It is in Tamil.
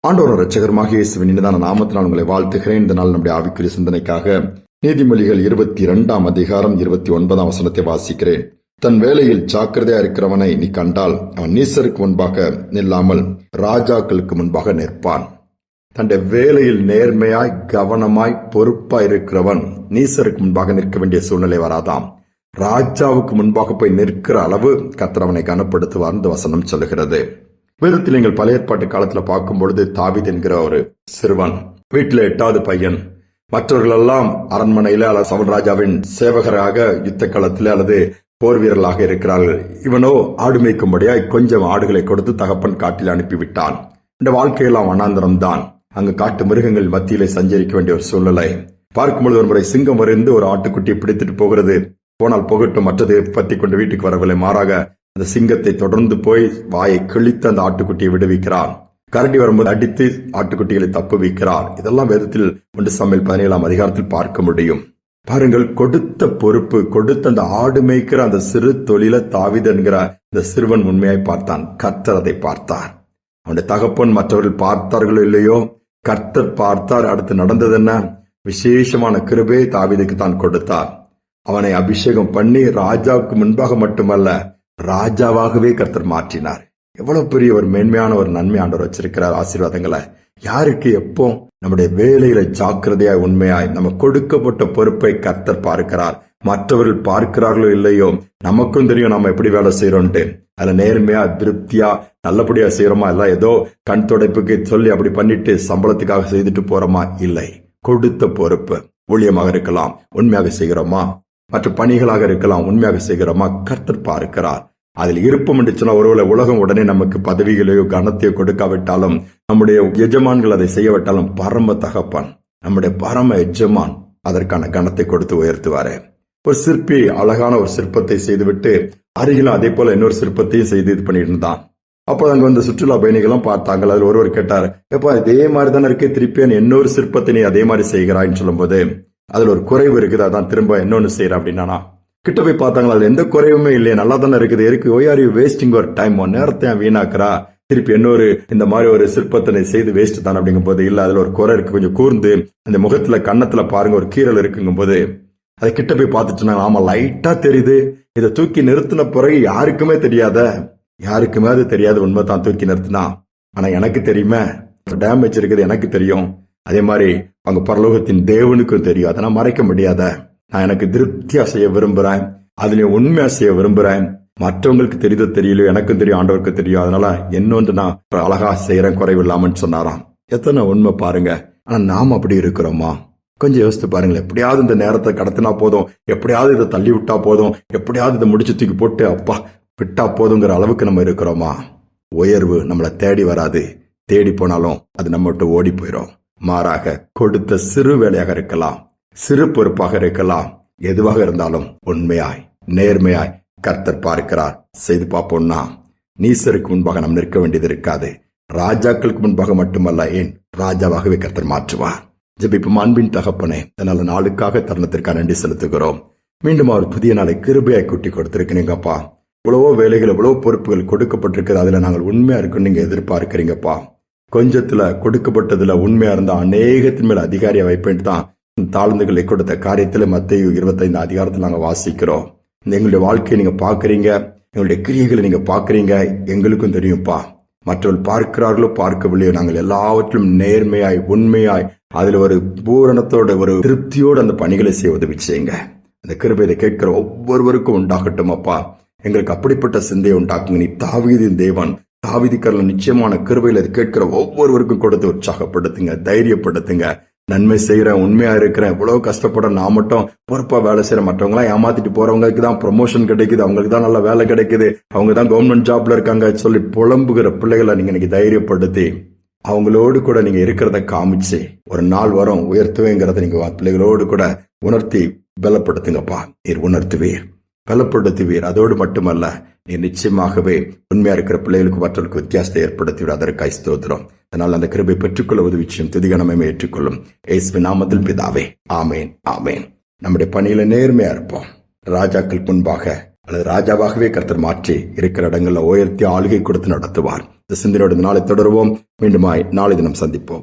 ஆண்டவர் இரட்சகருமாக இயேசுவின் இனிதான நாமத்தினால் உங்களை வாழ்த்துகிறேன். இந்த நாள் நம்முடைய ஆவிக்குரிய சிந்தனைக்காக நீதிமொழிகள் 22 அதிகாரம் 29 வசனத்தை வாசிக்கிறேன். தன் வேலையில் ஜாக்கிரதையா இருக்கிறவனை நீ கண்டால் அவன் நீசருக்கு முன்பாக நில்லாமல் ராஜாக்களுக்கு முன்பாக நிற்பான். தன்னுடைய வேலையில் நேர்மையாய் கவனமாய் பொறுப்பாய் இருக்கிறவன் நீசருக்கு முன்பாக நிற்க வேண்டிய சூழ்நிலை வராதாம். ராஜாவுக்கு முன்பாக போய் நிற்கிற அளவு கர்த்தர் அவனை கனப்படுத்துவார் இந்த வசனம் சொல்லுகிறது. வேதத்தில் நீங்கள் பழைய ஏற்பாட்டு காலத்துல பார்க்கும் பொழுது தாவீது என்கிற ஒரு சிறுவன், வீட்டில் 8வது பையன். மற்றவர்கள் எல்லாம் அரண்மனையில அல்லது சவுல் ராஜாவின் சேவகராக யுத்த களத்தில அல்லது போர் வீரர்களாக இருக்கிறார்கள். இவனோ ஆடு மேய்க்கும்படியாய் கொஞ்சம் ஆடுகளை கொடுத்து தகப்பன் காட்டில் அனுப்பிவிட்டான். இந்த வாழ்க்கையெல்லாம் வனாந்தரம் தான். அங்கு காட்டு மிருகங்கள் மத்தியிலே சஞ்சரிக்க வேண்டிய ஒரு சூழ்நிலை. பார்க்கும்பொழுது ஒரு முறை சிங்கம் வரைந்து ஒரு ஆட்டுக்குட்டியை பிடித்துட்டு போகிறது. போனால் போகட்டும், மற்றது பத்தி கொண்டு வீட்டுக்கு வரவில்லை. மாறாக அந்த சிங்கத்தை தொடர்ந்து போய் வாயை கிழித்து அந்த ஆட்டுக்குட்டியை விடுவிக்கிறார். கரடி வரும்போது அடித்து ஆட்டுக்குட்டிகளை தப்பு வைக்கிறார். இதெல்லாம் வேதத்தில் 1 சாமுவேல் 17 அதிகாரத்தில் பார்க்க முடியும். பாருங்கள், கொடுத்த பொறுப்பு, கொடுத்த அந்த ஆடு மேய்க்கிற அந்த சிறு தொழில தாவீது என்கிற இந்த சிறுவன் உண்மையாய் பார்த்தான். கர்த்தர் அதை பார்த்தார். அவனுடைய தகப்பன் மற்றவர்கள் பார்த்தார்களோ இல்லையோ, கர்த்தர் பார்த்தார். அடுத்து நடந்தது என்ன? விசேஷமான கிருபையை தாவீதுக்கு தான் கொடுத்தார். அவனை அபிஷேகம் பண்ணி ராஜாவுக்கு முன்பாக மட்டுமல்ல, ராஜாவாகவே கர்த்தர் மாற்றினார். எவ்வளவு பெரிய ஒரு மேன்மையான ஒரு நன்மை ஆண்டவர் வச்சிருக்கிறார். ஆசீர்வாதங்களை யாருக்கு எப்போ நம்முடைய வேலையில ஜாக்கிரதையாய் உண்மையாய் நம்ம கொடுக்கப்பட்ட பொறுப்பை கர்த்தர் பார்க்கிறார். மற்றவர்கள் பார்க்கிறார்களோ இல்லையோ, நமக்கும் தெரியும் நம்ம எப்படி வேலை செய்யறோம்ட்டு. அதுல நேர்மையா திருப்தியா நல்லபடியா செய்யறோமா? இல்ல ஏதோ கண் துடைப்புக்கு சொல்லி அப்படி பண்ணிட்டு சம்பளத்துக்காக செய்துட்டு போறோமா? இல்லை. கொடுத்த பொறுப்பு ஊழியமாக இருக்கலாம், உண்மையாக செய்கிறோமா? மற்ற பணிகளாக இருக்கலாம், உண்மையாக செய்கிறோமா? கர்த்தர் பார்க்கிறார். அதில் இருப்போம் என்று சொன்னா ஒருவேளை உலகம் உடனே நமக்கு பதவிகளையோ கனத்தையோ கொடுக்காவிட்டாலும், நம்முடைய எஜமான்கள் அதை செய்யவிட்டாலும், பரம தகப்பன் நம்முடைய பரம எஜமான் அதற்கான கனத்தை கொடுத்து உயர்த்துவாரு. ஒரு சிற்பி அழகான ஒரு சிற்பத்தை செய்துவிட்டு அருகிலும் அதே போல இன்னொரு சிற்பத்தையும் செய்து இது பண்ணிட்டு இருந்தான். அப்போ அங்க வந்து சுற்றுலா பயணிகளும் பார்த்தாங்க. அதில் ஒருவர் கேட்டார், எப்பா இதே மாதிரி தானே இருக்கு, திருப்பி இன்னொரு சிற்பத்தை நீ அதே மாதிரி செய்கிறாய்ன்னு சொல்லும் போது அதுல ஒரு குறைவு இருக்குது, அதான் திரும்ப இன்னொன்னு செய்யற அப்படின்னா. கிட்ட போய் பார்த்தாங்களா, அதுல எந்த குறைவுமே இல்லையே, நல்லா தானே இருக்குது, இருக்கு. Why are you wasting your time? நேரத்தை வீணாக்குறா, திருப்பி இன்னொரு இந்த மாதிரி ஒரு சிற்பத்தினை செய்து வேஸ்ட் தான் அப்படிங்கும் போது, இல்ல அதுல ஒரு குறை இருக்கு, கொஞ்சம் கூர்ந்து அந்த முகத்துல கன்னத்துல பாருங்க ஒரு கீரல் இருக்குங்கும் போது அதை கிட்ட போய் பார்த்துட்டு, ஆமா லைட்டா தெரியுது, இதை தூக்கி நிறுத்தின பிறகு யாருக்குமே தெரியாத, யாருக்குமே அது தெரியாது, உண்மை தான் தூக்கி நிறுத்தினா. ஆனா எனக்கு தெரியுமே, டேமேஜ் இருக்குது எனக்கு தெரியும். அதே மாதிரி அவங்க பரலோகத்தின் தேவனுக்கும் தெரியும். அதை நான் மறைக்க முடியாத. நான் எனக்கு திருப்தியா செய்ய விரும்புறேன், அதுலயும் உண்மையா செய்ய விரும்புறேன். மற்றவங்களுக்கு தெரியுதோ தெரியலையோ, எனக்கும் தெரியும், ஆண்டவருக்கு தெரியும். அதனால என்னொன்று நான் அழகா செய்யறேன், குறைவில்லாமன்னு சொன்னாராம். எத்தனை உண்மை பாருங்க. ஆனா நாம் அப்படி இருக்கிறோமா? கொஞ்சம் யோசித்து பாருங்களேன். எப்படியாவது இந்த நேரத்தை கடத்தினா போதும், எப்படியாவது இதை தள்ளி விட்டா போதும், எப்படியாவது இதை முடிச்சு தூக்கி போட்டு அப்பா விட்டா போதுங்கிற அளவுக்கு நம்ம இருக்கிறோமா? உயர்வு நம்மளை தேடி வராது. தேடி போனாலும் அது நம்ம விட்டு ஓடி போயிடும். மாறாக கொடுத்த சிறு வேலையாக இருக்கலாம், சிறு பொறுப்பாக இருக்கலாம், எதுவாக இருந்தாலும் உண்மையாய் நேர்மையாய் கர்த்தர் பார்க்கிறார். செய்து பார்ப்போம்னா நீசருக்கு முன்பாக நாம் நிற்க வேண்டியது இருக்காது. ராஜாக்களுக்கு முன்பாக மட்டுமல்ல, ஏன் ராஜாவாகவே கர்த்தர் மாற்றுவார். ஜெபிப்போம். அன்பின் தகப்பனே, நல்ல நாளுக்காக தருணத்திற்காக நன்றி செலுத்துகிறோம். மீண்டும் அவர் புதிய நாளை கிருபையாய் கூட்டி கொடுத்திருக்கிறீங்கப்பா. இவ்வளவோ வேலைகள், இவ்வளவோ பொறுப்புகள் கொடுக்கப்பட்டிருக்கிறது. அதுல நாங்கள் உண்மையா இருக்குன்னு நீங்க எதிர்பார்க்கிறீங்கப்பா. கொஞ்சத்துல கொடுக்கப்பட்டதுல உண்மையா இருந்தா அநேகத்தின் மேல அதிகாரியா வைப்பேன் தான் தாழ்ந்துகளை கொடுத்த காரியத்துல மத்தேயு 25 அதிகாரத்துல நாங்க வாசிக்கிறோம். எங்களுடைய வாழ்க்கையை நீங்க பாக்குறீங்க, எங்களுடைய கிரியைகளை நீங்க பாக்குறீங்க. எங்களுக்கும் தெரியும்ப்பா, மற்றவர்கள் பார்க்கிறார்களோ பார்க்கவில்லையோ, நாங்கள் எல்லாவற்றிலும் நேர்மையாய் உண்மையாய் அதுல ஒரு பூரணத்தோட ஒரு திருப்தியோடு அந்த பணிகளை செய்ய உதவி செய்யுங்க. அந்த கிருபையை கேட்கிற ஒவ்வொருவருக்கும் உண்டாகட்டும் அப்பா. எங்களுக்கு அப்படிப்பட்ட சிந்தையை உண்டாக்குங்க. நீ தாவீதின் தேவன், தாவீதுக்கர்ல நிச்சயமான கிருபையில கேட்கிற ஒவ்வொருவருக்கும் கொடுத்து உற்சாகப்படுத்துங்க, தைரியப்படுத்துங்க. நன்மை செய்யறேன், உண்மையா இருக்கிறேன், இவ்வளவு கஷ்டப்பட நான் மட்டும் பொறுப்பா வேலை செய்யற, மற்றவங்க எல்லாம் ஏமாத்திட்டு போறவங்களுக்கு தான் ப்ரொமோஷன் கிடைக்குது, அவங்களுக்கு தான் நல்ல வேலை கிடைக்குது, அவங்க தான் கவர்மெண்ட் ஜாப்ல இருக்காங்க சொல்லி புலம்புகிற பிள்ளைகளை நீங்க இன்னைக்கு தைரியப்படுத்தி அவங்களோடு கூட நீங்க இருக்கிறத காமிச்சு ஒரு நாள் வரும் உயர்த்துவேங்கிறத நீங்க பிள்ளைகளோடு கூட உணர்த்தி பலப்படுத்துங்கப்பா. நீர் உணர்த்துவீர், பலப்படுத்துவீர். அதோடு மட்டுமல்ல, நீ நிச்சயமாகவே உண்மையா இருக்கிற பிள்ளைகளுக்கு மற்றவர்களுக்கு வித்தியாசத்தை ஏற்படுத்தி அதற்காக ஸ்தோத்திரம். அதனால் அந்த கிருபை பெற்றுக்கொள்ள உதவிச்சும் துதிகனமே ஏற்றுக்கொள்ளும். இயேசுவின் நாமத்தில் பிதாவே, ஆமேன், ஆமேன். நம்முடைய பணியில நேர்மையா இருப்போம். ராஜாக்கள் முன்பாக அல்லது ராஜாவாகவே கர்த்தர் மாற்றி இருக்கிற இடங்கள்ல உயர்த்தி ஆளுகை கொடுத்து நடத்துவார். இந்த சிந்தனையோடு இந்த நாளை தொடருவோம். மீண்டுமாய் நாளை தினம் சந்திப்போம்.